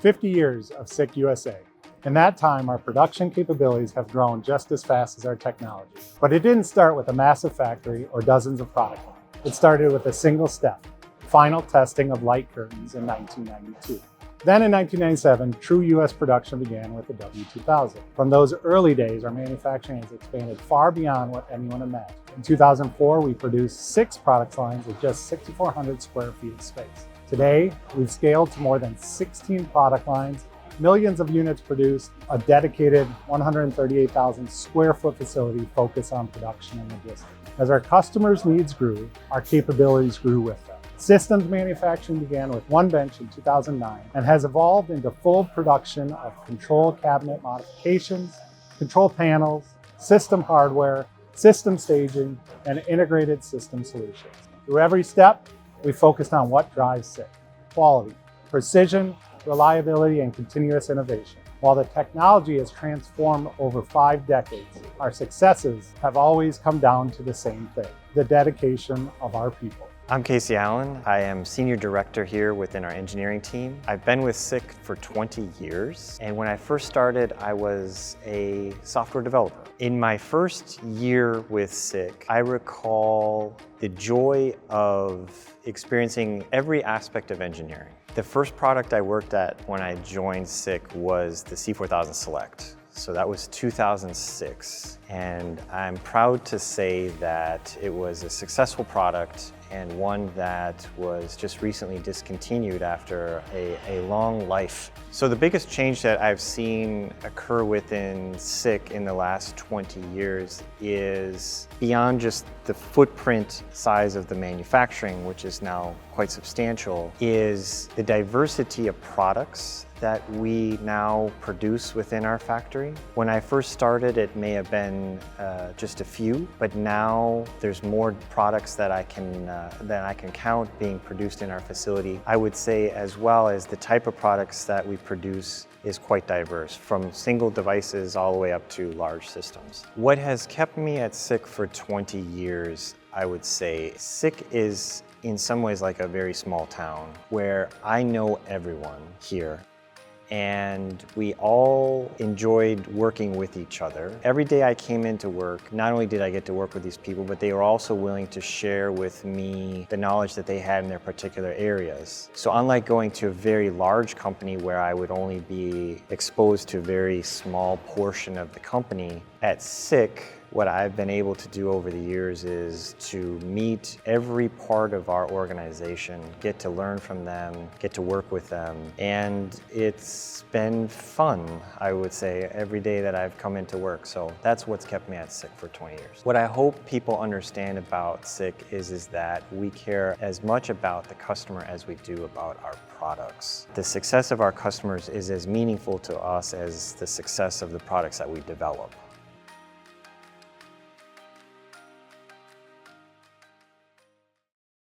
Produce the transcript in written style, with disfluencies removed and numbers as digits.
50 years of SICK USA. In that time, our production capabilities have grown just as fast as our technology. But it didn't start with a massive factory or dozens of product lines. It started with a single step, final testing of light curtains in 1992. Then in 1997, true US production began with the W2000. From those early days, our manufacturing has expanded far beyond what anyone imagined. In 2004, we produced 6 product lines with just 6,400 square feet of space. Today, we've scaled to more than 16 product lines, millions of units produced, a dedicated 138,000 square foot facility focused on production and logistics. As our customers' needs grew, our capabilities grew with them. Systems manufacturing began with one bench in 2009 and has evolved into full production of control cabinet modifications, control panels, system hardware, system staging, and integrated system solutions. Through every step, we focused on what drives SICK: quality, precision, reliability, and continuous innovation. While the technology has transformed over 5 decades, our successes have always come down to the same thing: the dedication of our people. I'm Casey Allen. I am Senior Director here within our engineering team. I've been with SICK for 20 years, and when I first started, I was a software developer. In my first year with SICK, I recall the joy of experiencing every aspect of engineering. The first product I worked at when I joined SICK was the C4000 Select. So that was 2006, and I'm proud to say that it was a successful product and one that was just recently discontinued after a long life. So the biggest change that I've seen occur within SICK in the last 20 years is beyond just the footprint size of the manufacturing, which is now quite substantial, is the diversity of products that we now produce within our factory. When I first started, it may have been just a few, but now there's more products that I can count being produced in our facility. I would say, as well as the type of products that we produce is quite diverse, from single devices all the way up to large systems. What has kept me at SICK for 20 years, I would say, SICK is in some ways like a very small town where I know everyone here. And we all enjoyed working with each other. Every day I came into work, not only did I get to work with these people, but they were also willing to share with me the knowledge that they had in their particular areas. So unlike going to a very large company where I would only be exposed to a very small portion of the company, at SICK, what I've been able to do over the years is to meet every part of our organization, get to learn from them, get to work with them, and it's been fun, I would say, every day that I've come into work. So that's what's kept me at SICK for 20 years. What I hope people understand about SICK is that we care as much about the customer as we do about our products. The success of our customers is as meaningful to us as the success of the products that we develop.